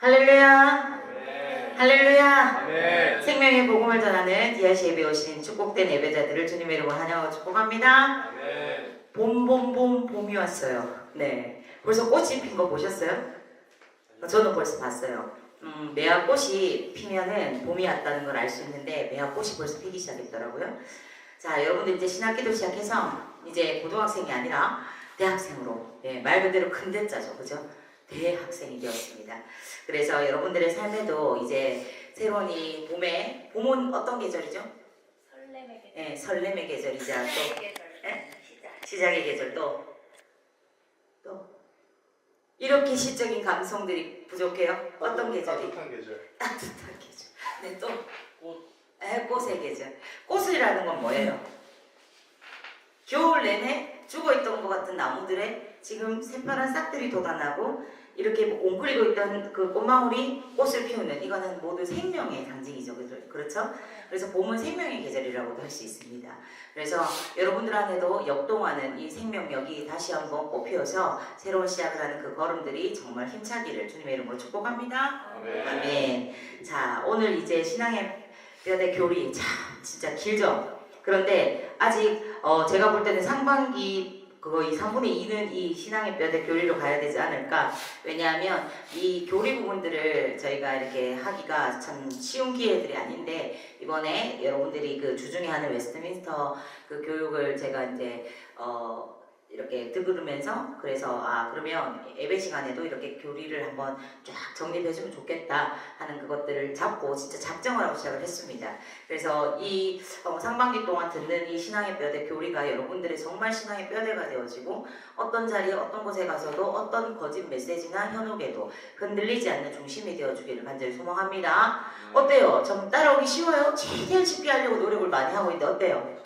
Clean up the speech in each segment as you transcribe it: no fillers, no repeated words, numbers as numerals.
할렐루야. 아멘. 할렐루야. 아멘. 생명의 복음을 전하는 디아시 예배 오신 축복된 예배자들을 주님의 이름으로 환영하고 축복합니다. 아멘. 봄이 왔어요. 네. 벌써 꽃이 핀 거 보셨어요? 저는 벌써 봤어요. 매화꽃이 피면은 봄이 왔다는 걸 알 수 있는데 매화꽃이 벌써 피기 시작했더라고요. 자, 여러분들 이제 신학기도 시작해서 이제 고등학생이 아니라 대학생으로, 말 그대로 큰 대자죠, 그죠? 대학생이 되었습니다. 그래서 여러분들의 삶에도 이제 새로운 이 봄은 어떤 계절이죠? 설렘의 계절. 네, 설렘의 계절이자 또 시작의 계절. 시작의 계절 또 이렇게 시적인 감성들이 부족해요. 어떤 계절이? 따뜻한 계절. 따뜻한 계절. 네, 또 꽃. 꽃의 계절. 꽃이라는 건 뭐예요? 겨울 내내 죽어있던 것 같은 나무들에 지금 새파란 싹들이 돋아나고 이렇게 웅크리고 있던 그 꽃망울이 꽃을 피우는, 이거는 모두 생명의 상징이죠. 그렇죠? 그래서 봄은 생명의 계절이라고도 할 수 있습니다. 그래서 여러분들 안에도 역동하는 이 생명력이 다시 한번 꽃피어서 새로운 시작을 하는 그 걸음들이 정말 힘차기를 주님의 이름으로 축복합니다. 아멘. 아멘. 자, 오늘 이제 신앙의 뼈대 교리 참 진짜 길죠? 그런데 아직 제가 볼 때는 상반기 거의 3분의 2는 이 신앙의 뼈대 교리로 가야 되지 않을까. 왜냐하면 이 교리 부분들을 저희가 이렇게 하기가 참 쉬운 기회들이 아닌데, 이번에 여러분들이 그 주중에 하는 웨스트민스터 그 교육을 제가 이제 이렇게 들으면서, 그래서 그러면 예배 시간에도 이렇게 교리를 한번 쫙 정립해주면 좋겠다 하는 그것들을 잡고 진짜 작정을 하고 시작을 했습니다. 그래서 이 상반기 동안 듣는 이 신앙의 뼈대 교리가 여러분들의 정말 신앙의 뼈대가 되어지고, 어떤 자리에 어떤 곳에 가서도 어떤 거짓 메시지나 현혹에도 흔들리지 않는 중심이 되어주기를 간절히 소망합니다. 어때요? 좀 따라오기 쉬워요? 최대한 쉽게 하려고 노력을 많이 하고 있는데 어때요?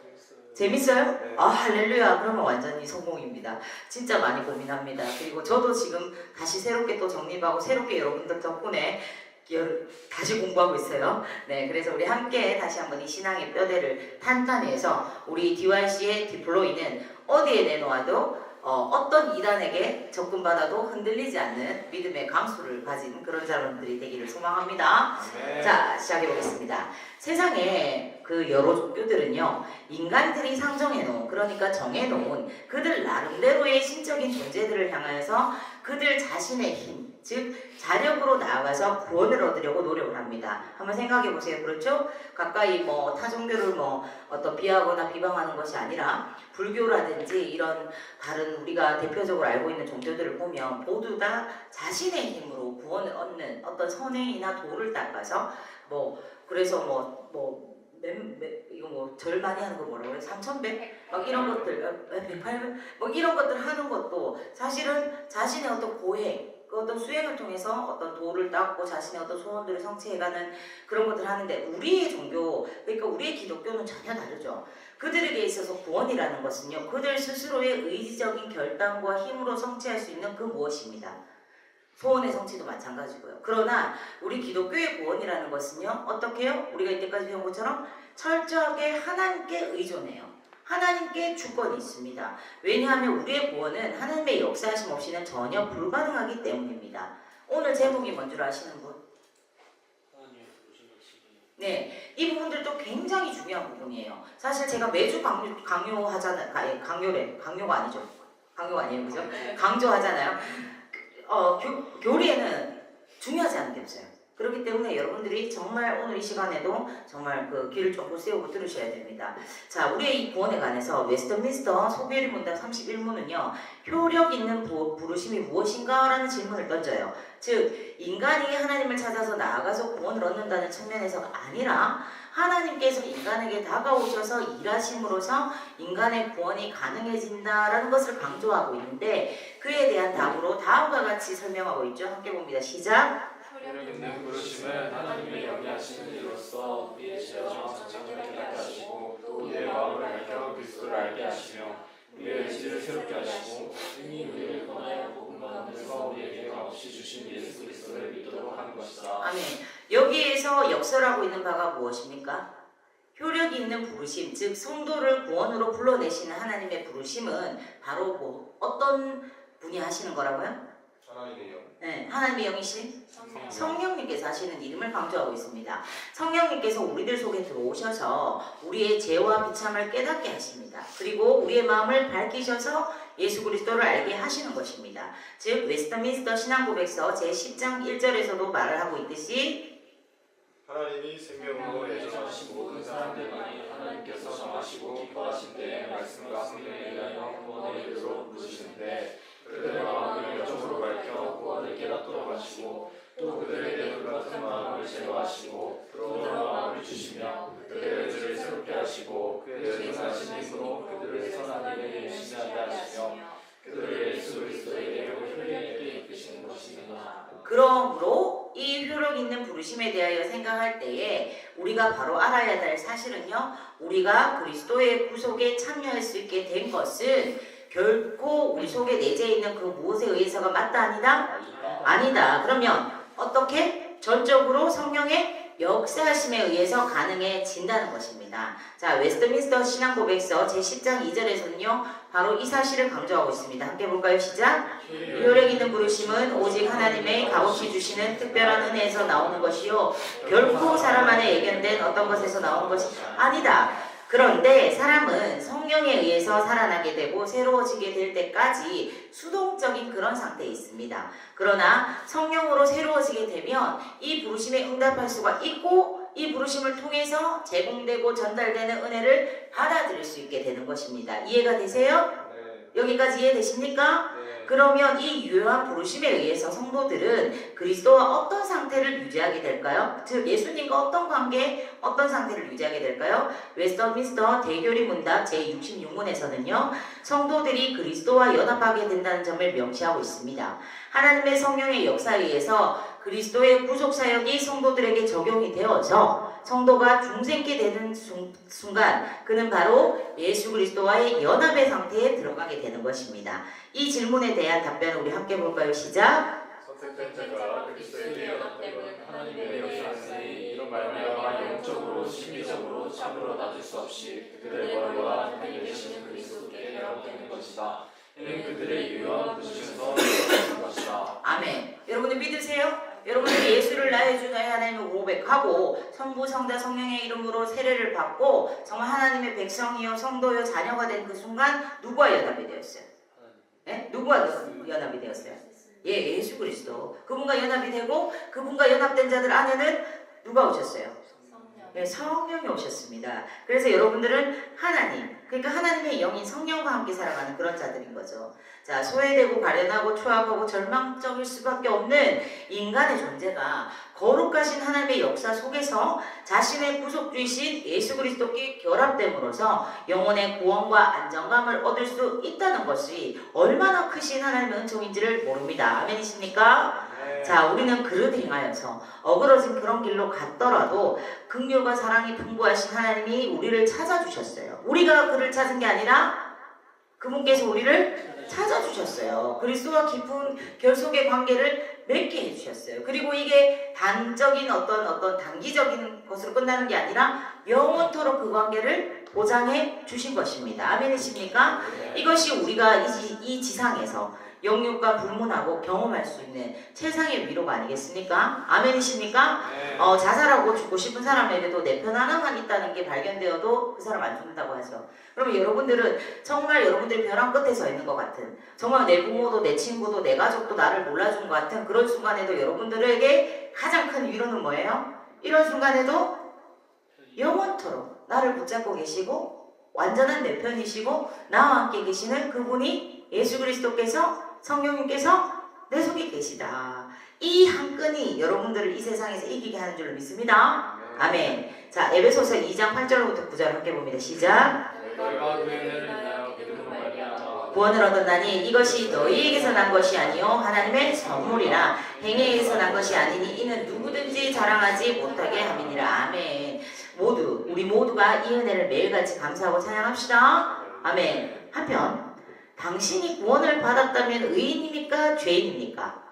재밌어요? 네. 할렐루야. 그러면 완전히 성공입니다. 진짜 많이 고민합니다. 그리고 저도 지금 다시 새롭게 또 정립하고 새롭게 여러분들 덕분에 다시 공부하고 있어요. 네, 그래서 우리 함께 다시 한번 이 신앙의 뼈대를 탄탄히 해서 우리 DYC의 디플로이는 어디에 내놓아도 어떤 이단에게 접근받아도 흔들리지 않는 믿음의 강수를 가진 그런 사람들이 되기를 소망합니다. 아멘. 자, 시작해보겠습니다. 세상에 그 여러 종교들은요, 인간들이 상정해놓은, 그러니까 정해놓은 그들 나름대로의 신적인 존재들을 향하여서 그들 자신의 힘, 즉 자력으로 나아가서 구원을 얻으려고 노력을 합니다. 한번 생각해보세요. 그렇죠? 가까이 타 종교를 어떤 비하거나 비방하는 것이 아니라 불교라든지 이런 다른 우리가 대표적으로 알고 있는 종교들을 보면 모두 다 자신의 힘으로 구원을 얻는 어떤 선행이나 도를 닦아서 그래서 이거 절 많이 하는 거 뭐라고 그래? 3,100? 막 이런 것들, 108? 이런 것들 하는 것도 사실은 자신의 어떤 고행, 그 어떤 수행을 통해서 어떤 도를 닦고 자신의 어떤 소원들을 성취해가는 그런 것들을 하는데, 우리의 종교, 그러니까 우리의 기독교는 전혀 다르죠. 그들에게 있어서 구원이라는 것은요, 그들 스스로의 의지적인 결단과 힘으로 성취할 수 있는 그 무엇입니다. 소원의 성취도 마찬가지고요. 그러나 우리 기독교의 구원이라는 것은요, 어떻게 해요? 우리가 이때까지 배운 것처럼 철저하게 하나님께 의존해요. 하나님께 주권이 있습니다. 왜냐하면 우리의 구원은 하나님의 역사하심 없이는 전혀 불가능하기 때문입니다. 오늘 제목이 뭔 줄 아시는 분? 네, 이 부분들도 굉장히 중요한 부분이에요. 사실 제가 매주 강요하잖아요. 강요가 아니죠. 강요가 아니에요, 그죠? 강조하잖아요. 교리에는 중요하지 않은 게 없어요. 그렇기 때문에 여러분들이 정말 오늘 이 시간에도 정말 그 귀를 쫑긋 세우고 들으셔야 됩니다. 자, 우리의 이 구원에 관해서 웨스트민스터 소개리 문답 31문은요, 효력 있는 부르심이 무엇인가? 라는 질문을 던져요. 즉, 인간이 하나님을 찾아서 나아가서 구원을 얻는다는 측면에서가 아니라 하나님께서 인간에게 다가오셔서 일하심으로써 인간의 구원이 가능해진다라는 것을 강조하고 있는데, 그에 대한 답으로 다음과 같이 설명하고 있죠. 함께 봅니다. 시작! 효력 있는 부르심은 하나님의 영리하시는 이로써 우리의 죄와 정착을 깨닫게 하시고 또 우리의 마음을 밝혀 그리스도를 알게 하시며 우리의 의지를 새롭게 하시고 능히 우리를 권하여 복음 가운데서 우리에게 값없이 주신 예수 그리스도를 믿도록 하는 것이다. 아멘. 여기에서 역설하고 있는 바가 무엇입니까? 효력이 있는 부르심, 즉 성도를 구원으로 불러내시는 하나님의 부르심은 바로 어떤 분이 하시는 거라고요? 하나님의 영. 네, 하나님의 영이신 성령님께서 하시는 이름을 강조하고 있습니다. 성령님께서 우리들 속에 들어오셔서 우리의 죄와 비참을 깨닫게 하십니다. 그리고 우리의 마음을 밝히셔서 예수 그리스도를 알게 하시는 것입니다. 즉 웨스트민스터 신앙고백서 제10장 1절에서도 말을 하고 있듯이 하나님이 생명으로 예정하신 모든 사람들만이 하나님께서 정하시고 기뻐하신 때에 말씀과 성령에 의하여 구원의 이르로 부르시는데 그들의 마음을 영적으로 밝혀 구원을 깨닫도록 하시고 또 그들에게 불같은 마음을 제거하시고 들어오는 마음을 주시며 그들의 죄를 새롭게 하시고 그의 전하신 힘으로 그들을 선한 일에 열심히 하게 하시며 그들을 예수 그리스도에게 효력있게 이끄시는 것입니다. 그러므로 이 효력 있는 부르심에 대하여 생각할 때에 우리가 바로 알아야 될 사실은요, 우리가 그리스도의 구속에 참여할 수 있게 된 것은 결코 우리 속에 내재해 있는 그 무엇에 의해서가 맞다 아니다? 아니다. 그러면 어떻게? 전적으로 성령의 역사하심에 의해서 가능해진다는 것입니다. 자, 웨스트민스터 신앙고백서 제10장 2절에서는요 바로 이 사실을 강조하고 있습니다. 함께 볼까요? 시작! 효력 있는 부르심은 오직 하나님의 값없이 주시는 특별한 은혜에서 나오는 것이요 결코 사람 안에 예견된 어떤 것에서 나오는 것이 아니다. 그런데 사람은 성령에 의해서 살아나게 되고 새로워지게 될 때까지 수동적인 그런 상태에 있습니다. 그러나 성령으로 새로워지게 되면 이 부르심에 응답할 수가 있고 이 부르심을 통해서 제공되고 전달되는 은혜를 받아들일 수 있게 되는 것입니다. 이해가 되세요? 네. 여기까지 이해되십니까? 네. 그러면 이 유효한 부르심에 의해서 성도들은 그리스도와 어떤 상태를 유지하게 될까요? 즉 예수님과 어떤 관계, 어떤 상태를 유지하게 될까요? 웨스트민스터 대교리 문답 제66문에서는요 성도들이 그리스도와 연합하게 된다는 점을 명시하고 있습니다. 하나님의 성령의 역사에 의해서 그리스도의 구속사역이 성도들에게 적용이 되어서 성도가 중생케 되는 순간 그는 바로 예수 그리스도와의 연합의 상태에 들어가게 되는 것입니다. 이 질문에 대한 답변을 우리 함께 볼까요? 시작! 선택된 자가 그리스도에게 연합되면 하나님의 역사하시니 이런 말미암아 영적으로 심리적으로 참으로 낮을 수 없이 그들의 머리와 하나님이 계시는 그리스도께 연합되는 것이다. 이는 그들의 유효한 부르심에서 이루어지는 것이다. 아멘. 여러분들 믿으세요? 여러분들이 예수를 나의 주 나의 하나님을 고백하고 성부 성자 성령의 이름으로 세례를 받고 정말 하나님의 백성이요 성도요 자녀가 된 그 순간 누구와 연합이 되었어요? 예? 누구와 연합이 되었어요? 예, 예수 그리스도. 그분과 연합이 되고 그분과 연합된 자들 안에는 누가 오셨어요? 네, 성령이 오셨습니다. 그래서 여러분들은 하나님, 그러니까 하나님의 영인 성령과 함께 살아가는 그런 자들인 거죠. 자, 소외되고 가련하고 추악하고 절망적일 수밖에 없는 인간의 존재가 거룩하신 하나님의 역사 속에서 자신의 구속주이신 예수 그리스도께 결합됨으로써 영혼의 구원과 안정감을 얻을 수 있다는 것이 얼마나 크신 하나님의 은총인지를 모릅니다. 아멘이십니까? 자, 우리는 그릇 행하여서 어그러진 그런 길로 갔더라도 긍휼과 사랑이 풍부하신 하나님이 우리를 찾아주셨어요. 우리가 그를 찾은 게 아니라 그분께서 우리를 찾아주셨어요. 그리스도와 깊은 결속의 관계를 맺게 해주셨어요. 그리고 이게 단적인 어떤 단기적인 것으로 끝나는 게 아니라 영원토록 그 관계를 보장해 주신 것입니다. 아멘이십니까? 이것이 우리가 이 지상에서 영육과 불문하고 경험할 수 있는 최상의 위로가 아니겠습니까? 아멘이십니까? 자살하고 죽고 싶은 사람에게도 내 편 하나만 있다는 게 발견되어도 그 사람 안 죽는다고 하죠. 그러면 여러분들은 정말 여러분들이 벼랑 끝에 서 있는 것 같은, 정말 내 부모도 내 친구도 내 가족도 나를 몰라준 것 같은 그런 순간에도 여러분들에게 가장 큰 위로는 뭐예요? 이런 순간에도 영원토록 나를 붙잡고 계시고 완전한 내 편이시고 나와 함께 계시는 그분이 예수 그리스도께서 성령님께서 내 속에 계시다. 이 한 끈이 여러분들을 이 세상에서 이기게 하는 줄로 믿습니다. 아멘. 자, 에베소서 2장 8절부터 9절 함께 봅니다. 시작. 너희가 그 은혜를 인하여 믿음으로 말미암아 구원을 얻었나니 이것이 너희에게서 난 것이 아니요 하나님의 선물이라 행위에 의해서 난 것이 아니니 이는 누구든지 자랑하지 못하게 함이니라. 아멘. 우리 모두가 이 은혜를 매일같이 감사하고 찬양합시다. 아멘. 한편 당신이 구원을 받았다면 의인입니까? 죄인입니까?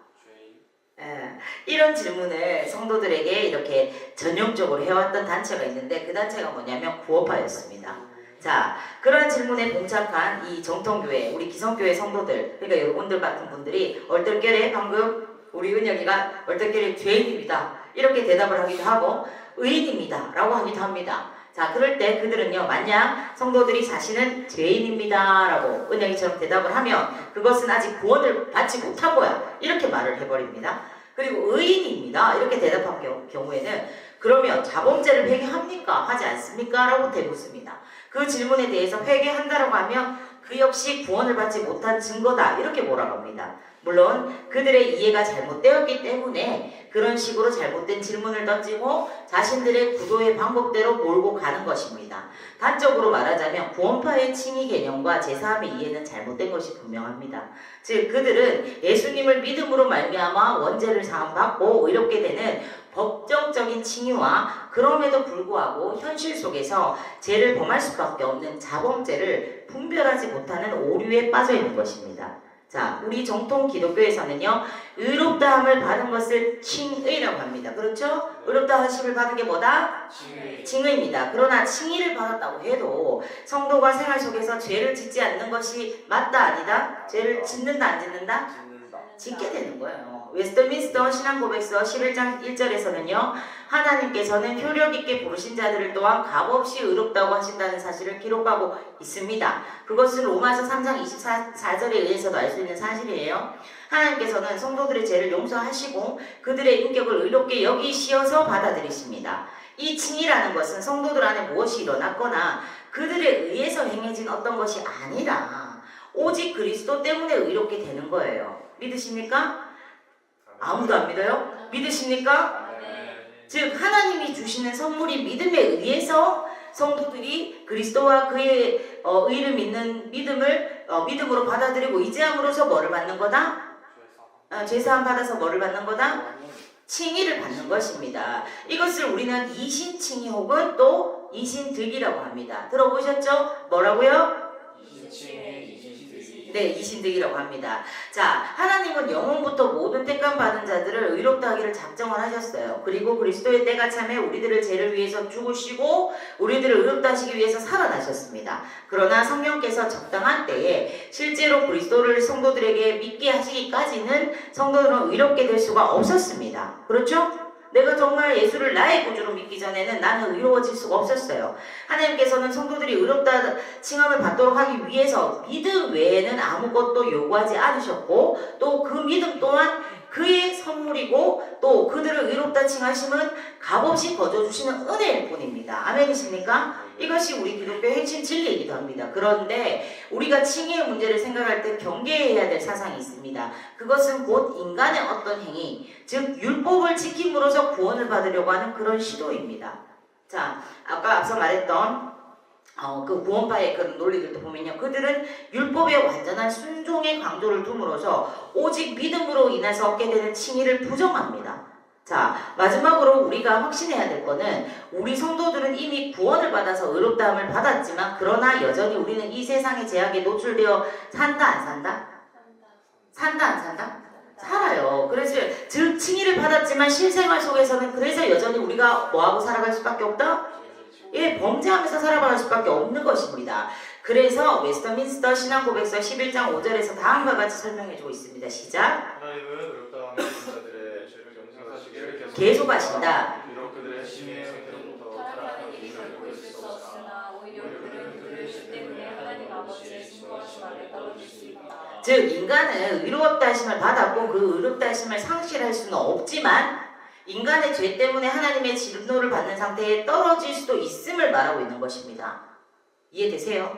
이런 질문을 성도들에게 이렇게 전형적으로 해왔던 단체가 있는데 그 단체가 뭐냐면 구원파였습니다. 자, 그러한 질문에 봉착한 이 정통교회, 우리 기성교회 성도들, 그러니까 여러분들 같은 분들이 얼떨결에 방금 우리 은영이가 얼떨결에 죄인입니다. 이렇게 대답을 하기도 하고 의인입니다. 라고 하기도 합니다. 자, 그럴 때 그들은요, 만약 성도들이 자신은 죄인입니다. 라고 은영이처럼 대답을 하면 그것은 아직 구원을 받지 못한 거야. 이렇게 말을 해버립니다. 그리고 의인입니다. 이렇게 대답한 경우에는 그러면 자범죄를 회개합니까? 하지 않습니까? 라고 대묻습니다. 그 질문에 대해서 회개한다라고 하면 그 역시 구원을 받지 못한 증거다. 이렇게 몰아갑니다. 물론 그들의 이해가 잘못되었기 때문에 그런 식으로 잘못된 질문을 던지고 자신들의 구도의 방법대로 몰고 가는 것입니다. 단적으로 말하자면 구원파의 칭의 개념과 제사함의 이해는 잘못된 것이 분명합니다. 즉 그들은 예수님을 믿음으로 말미암아 원죄를 사함받고 의롭게 되는 법정적인 칭의와 그럼에도 불구하고 현실 속에서 죄를 범할 수밖에 없는 자범죄를 분별하지 못하는 오류에 빠져 있는 것입니다. 자, 우리 정통 기독교에서는요, 의롭다함을 받은 것을 칭의라고 합니다. 그렇죠? 의롭다 하심을 받은 게 뭐다? 칭의입니다. 그러나 칭의를 받았다고 해도 성도가 생활 속에서 죄를 짓지 않는 것이 맞다 아니다? 죄를 짓는다 안 짓는다? 짓게 되는 거예요. 웨스트민스터 신앙고백서 11장 1절에서는요. 하나님께서는 효력있게 부르신 자들을 또한 값없이 의롭다고 하신다는 사실을 기록하고 있습니다. 그것은 로마서 3장 24절에 의해서도 알 수 있는 사실이에요. 하나님께서는 성도들의 죄를 용서하시고 그들의 인격을 의롭게 여기시어서 받아들이십니다. 이 칭의라는 것은 성도들 안에 무엇이 일어났거나 그들에 의해서 행해진 어떤 것이 아니라 오직 그리스도 때문에 의롭게 되는 거예요. 믿으십니까? 아무도 안 믿어요? 믿으십니까? 즉 하나님이 주시는 선물이 믿음에 의해서 성도들이 그리스도와 그의 의를 믿는 믿음으로 받아들이고 이제함으로써 뭐를 받는 거다? 죄사함 받아서 뭐를 받는 거다? 칭의를 받는 것입니다. 이것을 우리는 이신칭의 혹은 또 이신득이라고 합니다. 들어보셨죠? 뭐라고요? 네, 이신득이라고 합니다. 자, 하나님은 영원부터 모든 택감 받은 자들을 의롭다 하기를 작정을 하셨어요. 그리고 그리스도의 때가 참에 우리들을 죄를 위해서 죽으시고 우리들을 의롭다 하시기 위해서 살아나셨습니다. 그러나 성령께서 적당한 때에 실제로 그리스도를 성도들에게 믿게 하시기까지는 성도들은 의롭게 될 수가 없었습니다. 그렇죠? 내가 정말 예수를 나의 구주로 믿기 전에는 나는 의로워질 수가 없었어요. 하나님께서는 성도들이 의롭다 칭함을 받도록 하기 위해서 믿음 외에는 아무것도 요구하지 않으셨고 또 그 믿음 또한 그의 선물이고 또 그들을 의롭다 칭하심은 값없이 거저주시는 은혜일 뿐입니다. 아멘이십니까? 이것이 우리 기독교의 핵심 진리이기도 합니다. 그런데 우리가 칭의의 문제를 생각할 때 경계해야 될 사상이 있습니다. 그것은 곧 인간의 어떤 행위, 즉 율법을 지킴으로써 구원을 받으려고 하는 그런 시도입니다. 자, 아까 앞서 말했던 그 구원파의 그런 논리들도 보면요. 그들은 율법의 완전한 순종의 강조를 둠으로써 오직 믿음으로 인해서 얻게 되는 칭의를 부정합니다. 자, 마지막으로 우리가 확신해야 될 거는 우리 성도들은 이미 구원을 받아서 의롭다함을 받았지만 그러나 여전히 우리는 이 세상의 제약에 노출되어 산다 안 산다? 산다 안 산다? 살아요. 그래서 즉 칭의를 받았지만 실생활 속에서는 그래서 여전히 우리가 뭐하고 살아갈 수밖에 없다? 예, 범죄하면서 살아갈 수밖에 없는 것입니다. 그래서 웨스트민스터 신앙고백서 11장 5절에서 다음과 같이 설명해주고 있습니다. 시작. 하나님은 의롭다 하는 자들의 죄를 용서하시기를 계속하신다. 비록 그들의 심의 상태로부터 타락하는 이를 보일 수 없으나 오히려 그들은 그들의 죄 때문에 하나님 아버지의 진노하심 아래 떨어질 수 있다. 즉 인간은 의롭다 하심을 받았고 그 의롭다 하심을 상실할 수는 없지만 인간의 죄 때문에 하나님의 진노를 받는 상태에 떨어질 수도 있음을 말하고 있는 것입니다. 이해되세요?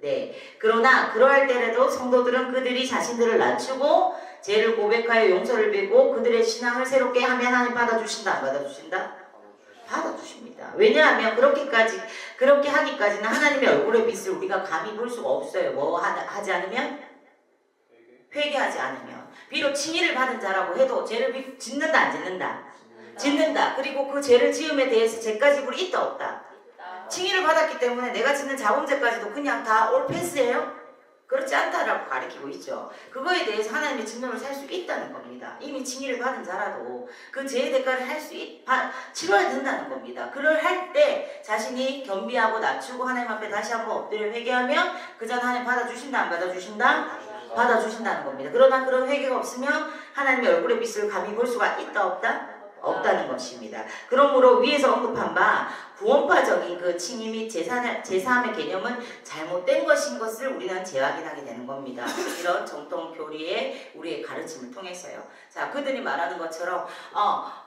네. 그러나 그러할 때라도 성도들은 그들이 자신들을 낮추고 죄를 고백하여 용서를 빌고 그들의 신앙을 새롭게 하면 하나님 받아주신다 안 받아주신다? 받아주십니다. 왜냐하면 그렇게 하기까지는 하나님의 얼굴의 빛을 우리가 감히 볼 수가 없어요. 뭐 하지 않으면? 회개하지 않으면. 비록 칭의를 받은 자라고 해도 죄를 짓는다 안 짓는다? 짓는다. 그리고 그 죄를 지음에 대해서 죄가 지불이 있다 없다? 칭의를 받았기 때문에 내가 짓는 자범죄까지도 그냥 다 올 패스예요? 그렇지 않다라고 가르치고 있죠. 그거에 대해서 하나님의 진노를 살 수 있다는 겁니다. 이미 징의를 받은 자라도 그 죄의 대가를 치러야 된다는 겁니다. 그걸 할 때 자신이 겸비하고 낮추고 하나님 앞에 다시 한번 엎드려 회개하면 그 전 하나님 받아주신다 안 받아주신다? 받아주신다는 겁니다. 그러나 그런 회개가 없으면 하나님의 얼굴의 빛을 감히 볼 수가 있다 없다? 없다는 것입니다. 그러므로 위에서 언급한 바 구원파적인 그 칭의 및 제사함의 개념은 잘못된 것인 것을 우리는 재확인하게 되는 겁니다. 이런 정통 교리의 우리의 가르침을 통해서요. 자, 그들이 말하는 것처럼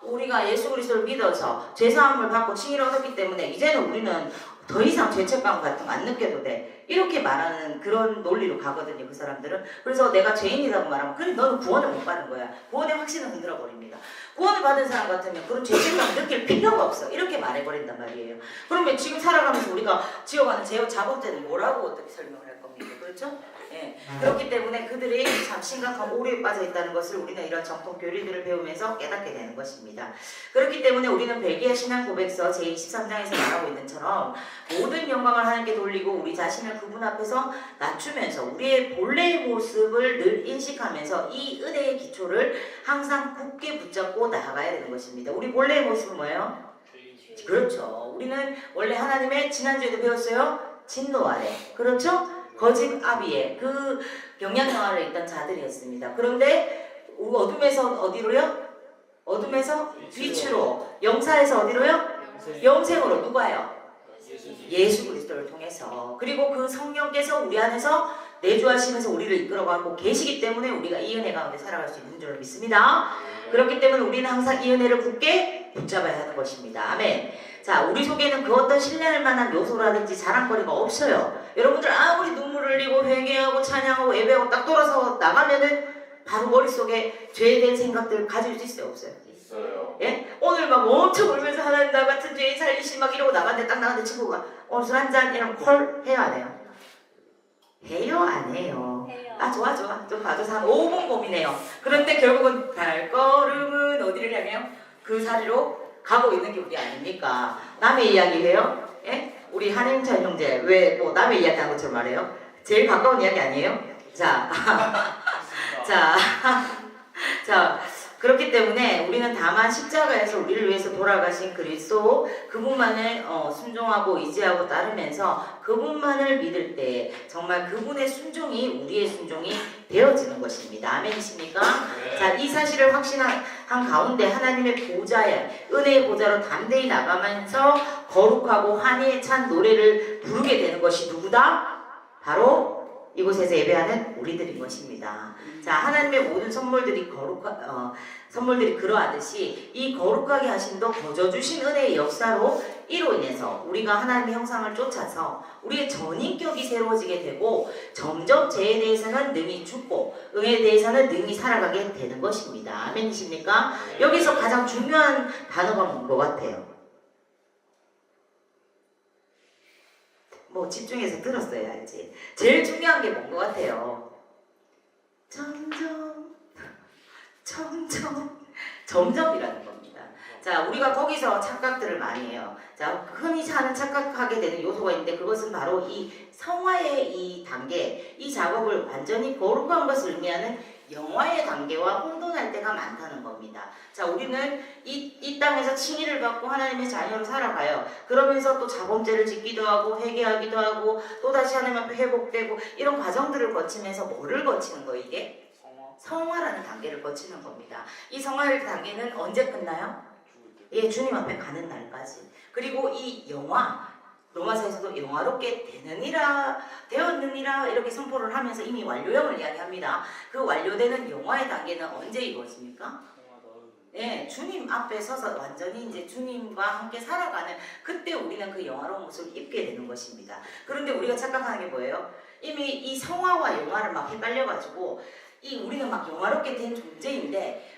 우리가 예수 그리스도를 믿어서 제사함을 받고 칭의를 얻었기 때문에 이제는 우리는 더 이상 죄책감 같은 거 안 느껴도 돼. 이렇게 말하는 그런 논리로 가거든요, 그 사람들은. 그래서 내가 죄인이라고 말하면 그래 너는 구원을 못 받은 거야. 구원의 확신을 흔들어 버립니다. 구원을 받은 사람 같으면 그런 죄책감 느낄 필요가 없어. 이렇게 말해버린단 말이에요. 그러면 지금 살아가면서 우리가 지어가는 죄와 자범죄는 뭐라고 어떻게 설명을 할 겁니까? 그렇죠? 예. 그렇기 때문에 그들이 참 심각한 오류에 빠져 있다는 것을 우리는 이런 정통 교리들을 배우면서 깨닫게 되는 것입니다. 그렇기 때문에 우리는 벨기에 신앙 고백서 제23장에서 말하고 있는 처럼 모든 영광을 하나님께 돌리고 우리 자신을 그분 앞에서 낮추면서 우리의 본래의 모습을 늘 인식하면서 이 은혜의 기초를 항상 굳게 붙잡고 나아가야 되는 것입니다. 우리 본래의 모습은 뭐예요? 그렇죠. 우리는 원래 하나님의 지난주에도 배웠어요. 진노 아래. 그렇죠? 거짓 아비의 그 영향영화를 있던 자들이었습니다. 그런데 어둠에서 어디로요? 어둠에서 빛으로. 영사에서 어디로요? 영생으로. 누가요? 예수 그리스도를 통해서. 그리고 그 성령께서 우리 안에서 내주하시면서 우리를 이끌어가고 계시기 때문에 우리가 이 은혜 가운데 살아갈 수 있는 줄 믿습니다. 그렇기 때문에 우리는 항상 이 은혜를 굳게 붙잡아야 하는 것입니다. 아멘. 자, 우리 속에는 그 어떤 신뢰할 만한 요소라든지 자랑거리가 없어요. 여러분들 아무리 눈물 흘리고 회개하고 찬양하고 예배하고 딱 돌아서 나가면은 바로 머릿속에 죄에 대한 생각들 가질 수 있어요? 없어요? 있어요. 예? 오늘 막 엄청 울면서 하나님 나 같은 죄인 살리시 막 이러고 나갔는데 딱 나갔는데 친구가 오늘 술 한잔 이러면 콜 해요 안 해요? 해요 안 해요? 아 좋아 좀 봐줘서 한 5분 고민해요. 그런데 결국은 발걸음은 어디를 향해요? 그 자리로 가고 있는 게 우리 아닙니까? 남의 이야기 해요? 예? 우리 한행철 형제 왜 뭐 남의 이야기 하는 것처럼 말해요? 제일 가까운 이야기 아니에요? 자, 자, 그렇기 때문에 우리는 다만 십자가에서 우리를 위해서 돌아가신 그리스도 그분만을 순종하고 의지하고 따르면서 그분만을 믿을 때 정말 그분의 순종이 우리의 순종이 되어지는 것입니다. 아멘이십니까? 네. 자, 이 사실을 확신한 가운데 하나님의 보좌에 은혜의 보좌로 담대히 나가면서 거룩하고 환희에 찬 노래를 부르게 되는 것이 누구다? 바로 이곳에서 예배하는 우리들인 것입니다. 자, 하나님의 모든 선물들이 선물들이 그러하듯이 이 거룩하게 하심도 거저 주신 은혜의 역사로 이로 인해서 우리가 하나님의 형상을 쫓아서 우리의 전인격이 새로워지게 되고 점점 죄에 대해서는 능히 죽고 의에 대해서는 능히 살아가게 되는 것입니다. 아멘이십니까? 여기서 가장 중요한 단어가 뭔 것 같아요? 뭐 집중해서 들었어야 알지. 제일 중요한 게 뭔 것 같아요? 점점이라는 겁니다. 자, 우리가 거기서 착각들을 많이 해요. 자, 흔히 착각하게 되는 요소가 있는데 그것은 바로 이 성화의 이 단계, 이 작업을 완전히 거룩한 것을 의미하는 영화의 단계와 혼돈할 때가 많다는 겁니다. 자, 우리는 이 땅에서 칭의를 받고 하나님의 자녀로 살아가요. 그러면서 또 자범죄를 짓기도 하고 회개하기도 하고 또다시 하나님 앞에 회복되고 이런 과정들을 거치면서 뭐를 거치는 거예요 이게? 성화라는 단계를 거치는 겁니다. 이 성화의 단계는 언제 끝나요? 예, 주님 앞에 가는 날까지. 그리고 이 영화 로마서에서도 영화롭게 되었느니라 이렇게 선포를 하면서 이미 완료형을 이야기합니다. 그 완료되는 영화의 단계는 언제 이루어집니까? 네, 주님 앞에 서서 완전히 이제 주님과 함께 살아가는 그때 우리는 그 영화로운 모습을 입게 되는 것입니다. 그런데 우리가 착각하는 게 뭐예요? 이미 이 성화와 영화를 막 헷갈려가지고 우리는 막 영화롭게 된 존재인데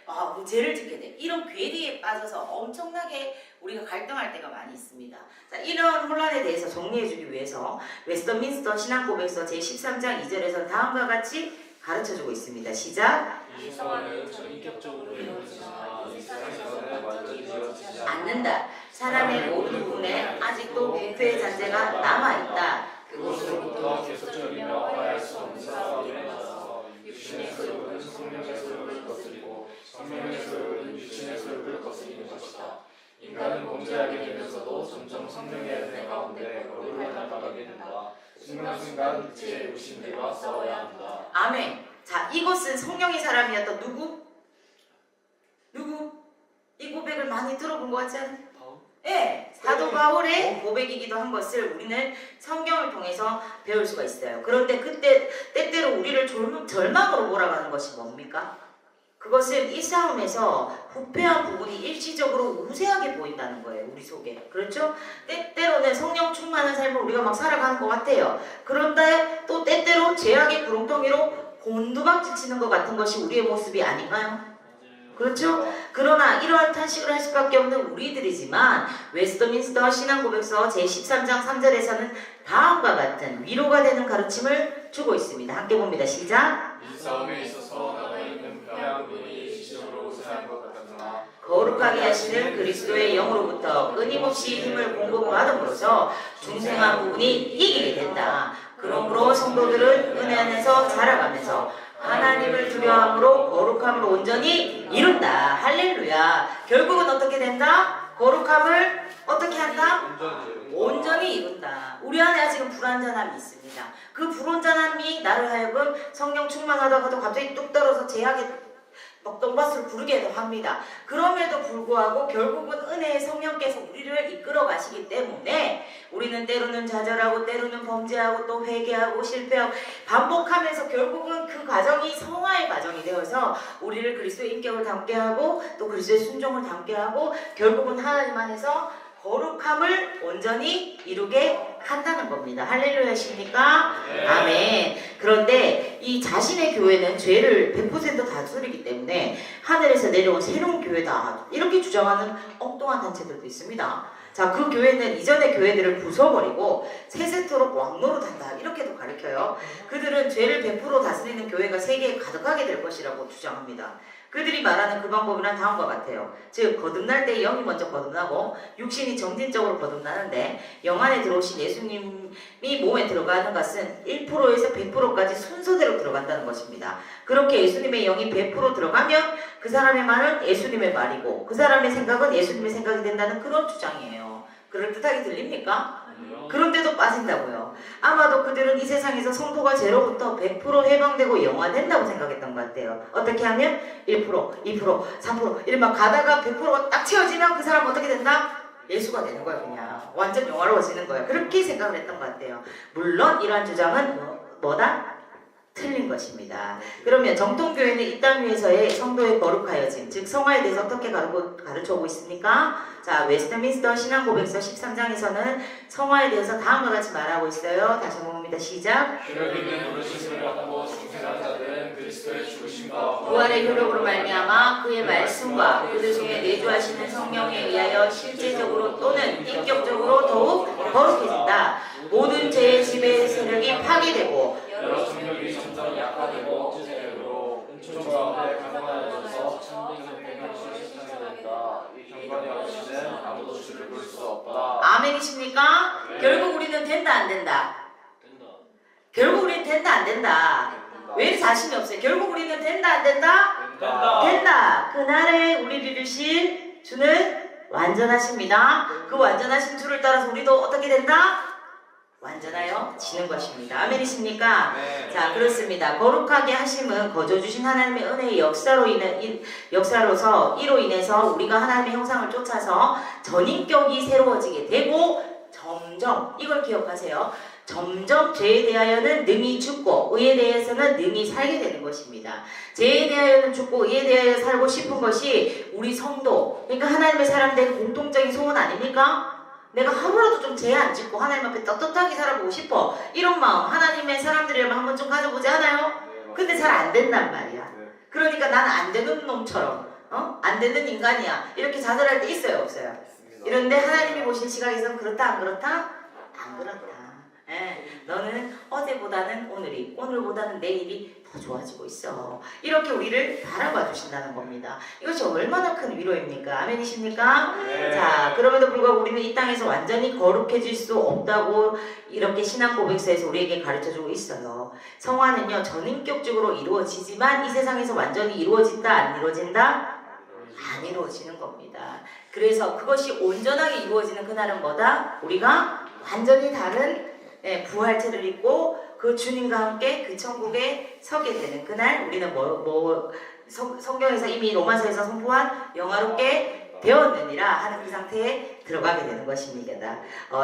죄를 짓게 돼. 이런 괴리에 빠져서 엄청나게 우리가 갈등할 때가 많이 있습니다. 자, 이런 혼란에 대해서 정리해주기 위해서 웨스터민스터 신앙고백서 제13장 2절에서 다음과 같이 가르쳐주고 있습니다. 시작! 이 성화는 전인격적으로 이루어지지만 이 세상에서는 완전히 이루어지지 않는다. 사람의 모든 부분에 아직도 부패의 잔재가 남아있다. 그것으로부터 계속적이며 화해할 수 없는 싸움이 일어나서 육신의 소욕은 성령의 소욕을 거스리고 성령의 소욕은 육신의 소욕을 거스리는 것이다. 인간은 범죄하게 되면서도 점점 성령의 은혜 가운데 거룩을 닮아가게 된다. 순간순간 육체의 욕심들과 싸워야 한다. 아멘. 자, 이것은 성령의 사람이었던 누구? 이 고백을 많이 들어본 것 같지 않아요? 예, 사도 바울의 고백이기도 한 것을 우리는 성경을 통해서 배울 수가 있어요. 그런데 그때 때때로 우리를 절망으로 몰아가는 것이 뭡니까? 그것은 이 싸움에서 부패한 부분이 일시적으로 우세하게 보인다는 거예요. 우리 속에. 그렇죠? 때때로는 성령 충만한 삶을 우리가 막 살아가는 것 같아요. 그런데 또 때때로 죄악의 구렁텅이로 곤두박질 치는 것 같은 것이 우리의 모습이 아닌가요? 그렇죠? 그러나 이러한 탄식을 할 수밖에 없는 우리들이지만 웨스트민스터 신앙고백서 제13장 3절에서는 다음과 같은 위로가 되는 가르침을 주고 있습니다. 함께 봅니다. 시작! 이 싸움에 있어서 나가 있는 패한 분이 일시적으로 우세한 것 같으나 거룩하게 하시는 그리스도의 영으로부터 끊임없이 힘을 공급받음으로써 중생한 부분이 이기게 된다. 그러므로 성도들은 은혜 안에서 자라가면서 하나님을 두려움으로 거룩함을 온전히 이룬다. 할렐루야. 결국은 어떻게 된다? 거룩함을 어떻게 한다? 온전히 이룬다. 우리 안에 지금 불완전함이 있습니다. 그 불완전함이 나를 하여금 성령 충만하다가도 갑자기 뚝 떨어져 제약에 똥밭을 부르게도 합니다. 그럼에도 불구하고 결국은 은혜의 성령께서 우리를 이끌어 가시기 때문에 우리는 때로는 좌절하고 때로는 범죄하고 또 회개하고 실패하고 반복하면서 결국은 그 과정이 성화의 과정이 되어서 우리를 그리스도의 인격을 담게 하고 또 그리스도의 순종을 담게 하고 결국은 하나님 안에서 거룩함을 온전히 이루게 한다는 겁니다. 할렐루야십니까? 네. 아멘. 그런데 이 자신의 교회는 죄를 100% 다스리기 때문에 하늘에서 내려온 새로운 교회다 이렇게 주장하는 엉뚱한 단체들도 있습니다. 자, 그 교회는 이전의 교회들을 부숴버리고 새 세토록 왕노릇한다 이렇게도 가르쳐요. 그들은 죄를 100% 다스리는 교회가 세계에 가득하게 될 것이라고 주장합니다. 그들이 말하는 그 방법은 다음과 같아요. 즉 거듭날 때 영이 먼저 거듭나고 육신이 점진적으로 거듭나는데 영 안에 들어오신 예수님이 몸에 들어가는 것은 1%에서 100%까지 순서대로 들어간다는 것입니다. 그렇게 예수님의 영이 100% 들어가면 그 사람의 말은 예수님의 말이고 그 사람의 생각은 예수님의 생각이 된다는 그런 주장이에요. 그럴듯하게 들립니까? 그런데도 빠진다고요. 아마도 그들은 이 세상에서 성도가 죄로부터 100% 해방되고 영화된다고 생각했던 것 같아요. 어떻게 하면 1%, 2%, 3% 이렇게 막 가다가 100%가 딱 채워지면 그 사람은 어떻게 된다? 예수가 되는 거야. 그냥 완전 영화로워지는 거야. 그렇게 생각을 했던 것 같아요. 물론 이러한 주장은 뭐다? 틀린 것입니다. 그러면 정통교회는 이 땅 위에서의 성도의 거룩하여짐, 즉 성화에 대해서 어떻게 가르쳐오고 있습니까? 자, 웨스트민스터 신앙고백서 13장에서는 성화에 대해서 다음과 같이 말하고 있어요. 다시 한번 봅니다. 시작. 죄를 빚는 부르심을 받고 중생한 자들은 그리스도의 죽으심과 부활의 효력으로 말미암아 그의 말씀과 그들 중에 내주하시는 성령에 의하여 실제적으로 또는 인격적으로 더욱 거룩해진다. 모든 죄의 지배 세력이 파괴되고 여러 성령이 점점 약화되고 주제로 은총 가운데 강건하여져서 참된 경배하시는 세상이 된다. 이 경건이 없이는 아무도 주를 볼 수 없다. 아멘이십니까? 네. 결국 우리는 된다 안 된다? 결국 우리는 된다 안 된다? 왜 자신이 없어요? 결국 우리는 된다 안 된다? 된다. 그날에 우리를 이루실 주는 완전하십니다. 그 완전하신 주를 따라서 우리도 어떻게 된다? 완전하여 지는 것입니다. 아멘이십니까? 네. 자, 그렇습니다. 거룩하게 하심은 거저 주신 하나님의 은혜의 역사로서 이로 인해서 우리가 하나님의 형상을 쫓아서 전인격이 새로워지게 되고 점점 이걸 기억하세요. 점점 죄에 대하여는 능히 죽고 의에 대해서는 능히 살게 되는 것입니다. 죄에 대하여는 죽고 의에 대하여 살고 싶은 것이 우리 성도, 그러니까 하나님의 사람들의 공통적인 소원 아닙니까? 내가 하루라도 좀 죄 안 짓고 하나님 앞에 떳떳하게 살아보고 싶어. 이런 마음 하나님의 사람들이라면 한번 좀 가져보지 않아요? 근데 잘 안 된단 말이야. 그러니까 나는 안 되는 놈처럼 안 되는 인간이야 이렇게 자살할 때 있어요 없어요? 이런데 하나님이 보신 시각에서는 그렇다 안 그렇다? 안 그렇다. 예, 너는 어제보다는 오늘보다는 내일이 더 더 좋아지고 있어. 이렇게 우리를 바라봐 주신다는 겁니다. 이것이 얼마나 큰 위로입니까? 아멘이십니까? 네. 자, 그럼에도 불구하고 우리는 이 땅에서 완전히 거룩해질 수 없다고 이렇게 신앙 고백서에서 우리에게 가르쳐주고 있어요. 성화는요, 전인격적으로 이루어지지만 이 세상에서 완전히 이루어진다, 안 이루어진다? 안 이루어지는 겁니다. 그래서 그것이 온전하게 이루어지는 그날은 뭐다? 우리가 완전히 다른 부활체를 입고 그 주님과 함께 그 천국에 서게 되는 그날 우리는 성경에서 이미 로마서에서 선포한 영화롭게 되었느니라 하는 그 상태에 들어가게 되는 것입니다.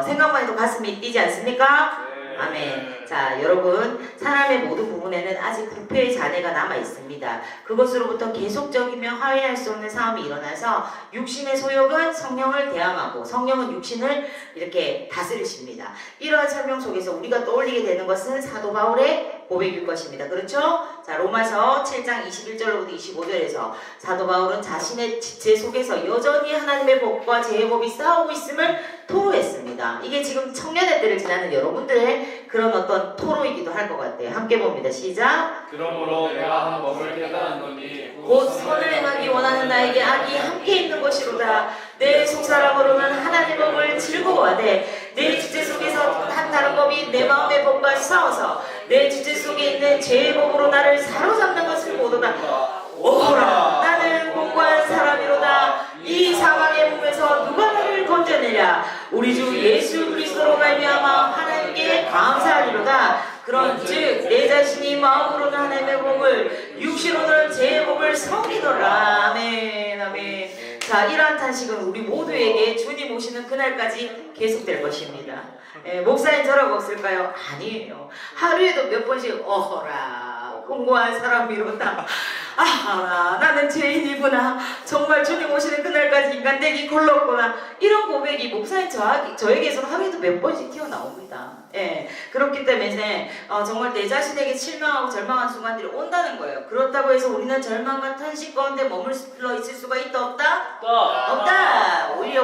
생각만 해도 가슴이 뛰지 않습니까? 아멘. 자, 여러분, 사람의 모든 부분에는 아직 부패의 잔해가 남아 있습니다. 그것으로부터 계속적이며 화해할 수 없는 싸움이 일어나서 육신의 소욕은 성령을 대항하고 성령은 육신을 이렇게 다스리십니다. 이러한 설명 속에서 우리가 떠올리게 되는 것은 사도 바울의 고백일 것입니다. 그렇죠? 자, 로마서 7장 21절로부터 25절에서 사도 바울은 자신의 지체 속에서 여전히 하나님의 법과 죄의 법이 싸우고 있음을 토로했습니다. 이게 지금 청년의 때를 지나는 여러분들의 그런 어떤 토로이기도 할 것 같아요. 함께 봅니다. 시작. 그러므로 내가 한 법을 깨달았노니 곧 선을 행하기 원하는 나에게 악이 함께 있는 것이로다. 내 속사람으로는 하나님의 법을 즐거워하되 내 주체 속에서 한 다른 법이 내 마음의 법과 싸워서 내 주체 속에 있는 죄의 법으로 나를 사로잡는 것을 보도다. 오호라, 나는 공고한 사람이로다. 이 사망의 몸에서 누가 나를 건져내랴. 우리 주 예수 그리스도로 말미암아 하나님께 감사하리로다. 그런즉 내 자신이 마음으로는 하나님의 법을 육신으로는 죄의 법을 섬기노라. 아멘. 아멘. 자, 이러한 탄식은 우리 모두에게 주님 오시는 그날까지 계속될 것입니다. 목사님 저라고 없을까요? 아니에요. 하루에도 몇 번씩 어허라 공고한 사람이로다. 아, 나는 죄인이구나. 정말 주님 오시는 그날까지 인간되기 굴렀구나. 이런 고백이 목사님 저에게서 하루에도 몇 번씩 튀어나옵니다. 그렇기 때문에 정말 내 자신에게 실망하고 절망한 순간들이 온다는 거예요. 그렇다고 해서 우리는 절망과 탄식 가운데 머물러 있을 수가 있다 없다? 없다. 오히려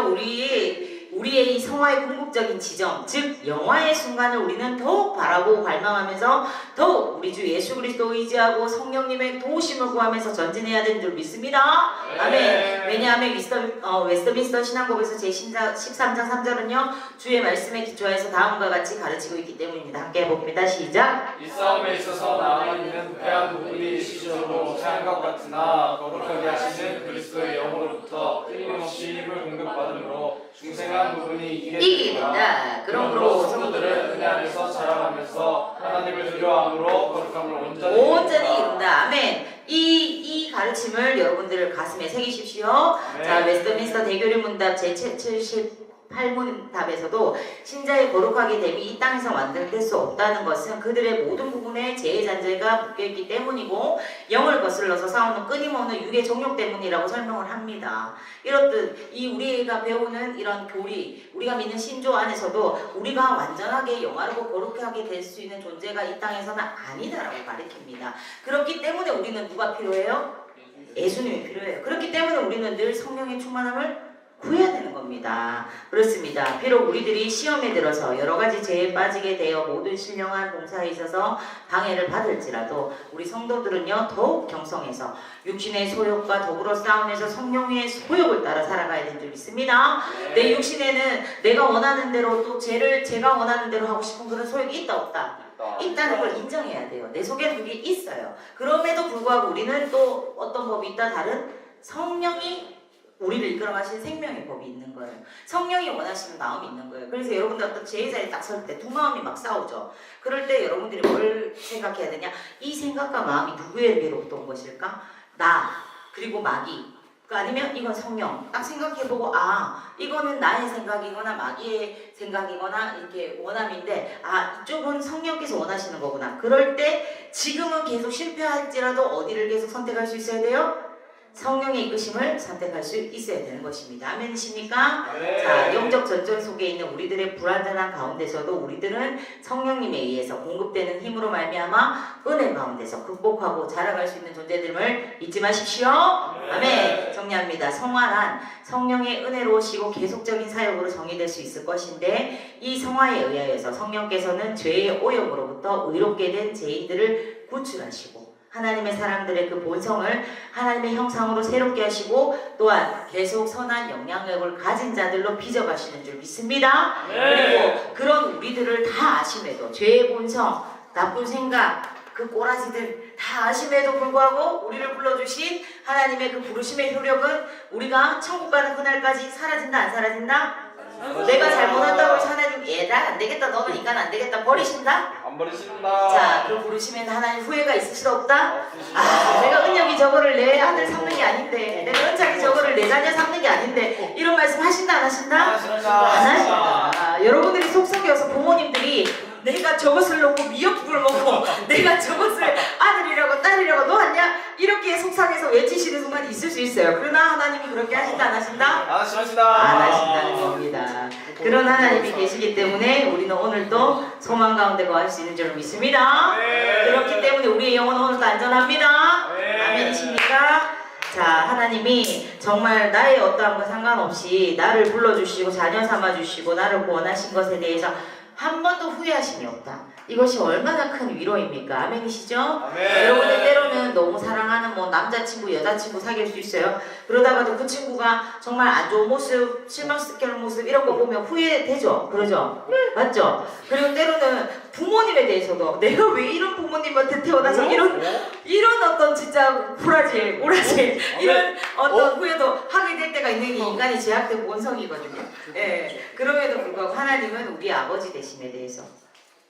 우리의 이 성화의 궁극적인 지점, 즉 영화의 순간을 우리는 더욱 바라고 갈망하면서 더욱 우리 주 예수 그리스도 의지하고 성령님의 도우심을 구하면서 전진해야 되는 줄 믿습니다. 아멘. 왜냐하면 웨스트민스터 신앙법에서 제13장 3절은요 주의 말씀에 기초해서 다음과 같이 가르치고 있기 때문입니다. 함께 해봅니다. 시작. 이 싸움에 있어서 남아있는 패한 부분이 시적으로 패한 것 같으나 거룩하게 하시는 그리스도의 영으로부터 끊임없이 힘을 공급받으므로 중생한 부분이 이깁니다. 그러므로 성도들은 은혜 안에서 자라가면서 하나님을 두려워함으로 거룩함을 온전히 이룬다. 아멘. 이 가르침을 여러분들 가슴에 새기십시오. 네. 자, 웨스트민스터 대교리 문답 제78문답에서도 신자의 거룩하게 됨이 이 땅에서 완전될 수 없다는 것은 그들의 모든 부분에 죄의 잔재가 묶여있기 때문이고 영을 거슬러서 싸우는 끊임없는 육의 정욕 때문이라고 설명을 합니다. 이렇듯 이 우리가 배우는 이런 교리, 우리가 믿는 신조 안에서도 우리가 완전하게 영화롭고 거룩하게 될 수 있는 존재가 이 땅에서는 아니다라고 가르칩니다. 그렇기 때문에 우리는 누가 필요해요? 예수님이 필요해요. 그렇기 때문에 우리는 늘 성령의 충만함을 구해야 되는 겁니다. 그렇습니다. 비록 우리들이 시험에 들어서 여러 가지 죄에 빠지게 되어 모든 신령한 봉사에 있어서 방해를 받을지라도 우리 성도들은요 더욱 경성해서 육신의 소욕과 더불어 싸움에서 성령의 소욕을 따라 살아가야 되는 줄 믿습니다. 내 육신에는 내가 원하는 대로 또 제가 원하는 대로 하고 싶은 그런 소욕이 있다 없다? 있다는 걸 인정해야 돼요. 내 속에 그게 있어요. 그럼에도 불구하고 우리는 또 어떤 법이 있다? 다른 성령이 우리를 이끌어가신 생명의 법이 있는 거예요. 성령이 원하시는 마음이 있는 거예요. 그래서 여러분들 어떤 죄의 자리에 딱 설 때 두 마음이 막 싸우죠. 그럴 때 여러분들이 뭘 생각해야 되냐? 이 생각과 마음이 누구에게로부터 온 것일까? 나 그리고 마귀 아니면 이건 성령. 딱 생각해보고 이거는 나의 생각이거나 마귀의 생각이거나 이렇게 원함인데 이쪽은 성령께서 원하시는 거구나. 그럴 때 지금은 계속 실패할지라도 어디를 계속 선택할 수 있어야 돼요? 성령의 이끄심을 선택할 수 있어야 되는 것입니다. 아멘이십니까? 네. 자, 영적 전쟁 속에 있는 우리들의 불완전한 가운데서도 우리들은 성령님에 의해서 공급되는 힘으로 말미암아 은혜 가운데서 극복하고 자라갈 수 있는 존재들을 잊지 마십시오. 아멘. 정리합니다. 성화란 성령의 은혜로우시고 계속적인 사역으로 정의될 수 있을 것인데 이 성화에 의하여서 성령께서는 죄의 오염으로부터 의롭게 된 죄인들을 구출하시고 하나님의 사람들의 그 본성을 하나님의 형상으로 새롭게 하시고 또한 계속 선한 영향력을 가진 자들로 빚어가시는 줄 믿습니다. 그리고 그런 우리들을 다 아심에도 죄의 본성, 나쁜 생각, 그 꼬라지들 다 아심에도 불구하고 우리를 불러주신 하나님의 그 부르심의 효력은 우리가 천국 가는 그날까지 사라진다 안 사라진다? 내가 잘못한다고 해서 하나님 얘다 안 되겠다 너는 인간 안 되겠다 버리신다? 안 버리신다. 자, 그 부르심에는 하나님 후회가 있을 수도 없다? 내가 은혁이 저거를 내 아들 삼는 게 아닌데 내가 은창이 저거를 내 자녀 삼는 게 아닌데 이런 말씀 하신다 안 하신다? 안 하신다. 여러분들이 속썩여서 부모님들이 내가 저것을 놓고 미역국을 먹고 내가 저것을 아들이라고 딸이라고 놓았냐? 이렇게 속상해서 외치시는 순간이 있을 수 있어요. 그러나 하나님이 그렇게 하신다 안 하신다? 안 하신다. 안 하신다는 겁니다. 그런 하나님이 계시기 때문에 우리는 오늘도 소망 가운데 거할 수 있는 줄 믿습니다. 그렇기 때문에 우리의 영혼은 오늘도 안전합니다. 아멘이십니까? 자, 하나님이 정말 나의 어떠한 것 상관없이 나를 불러주시고 자녀 삼아주시고 나를 구원하신 것에 대해서 한 번도 후회하심이 없다. 이것이 얼마나 큰 위로입니까? 아멘이시죠? 아멘. 여러분들 때로는 너무 사랑하는 뭐 남자친구, 여자친구 사귈 수 있어요. 그러다가도 그 친구가 정말 안 좋은 모습, 실망시키는 모습 이런 거 보면 후회되죠? 그러죠? 맞죠? 그리고 때로는 부모님에 대해서도 내가 왜 이런 부모님한테 태어나서 이런 어떤 진짜 오라질 이런 어떤 후회도 하게 될 때가 있는 게 인간의 제약된 본성이거든요. 예. 그럼에도 불구하고 하나님은 우리 아버지 되심에 대해서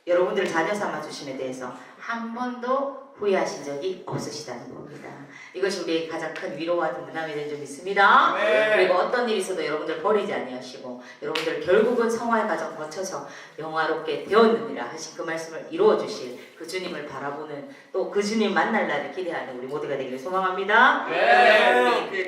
여러분들 자녀 삼아 주심에 대해서 한 번도 후회하신 적이 없으시다는 겁니다. 이것이 우리의 가장 큰 위로와 든든함이 된 줄 믿습니다. 그리고 어떤 일이 있어도 여러분들 버리지 아니하시고 여러분들 결국은 성화의 과정 거쳐서 영화롭게 되었느니라 하신 그 말씀을 이루어 주실 그 주님을 바라보는 또 그 주님 만날 날을 기대하는 우리 모두가 되기를 소망합니다. 우리 그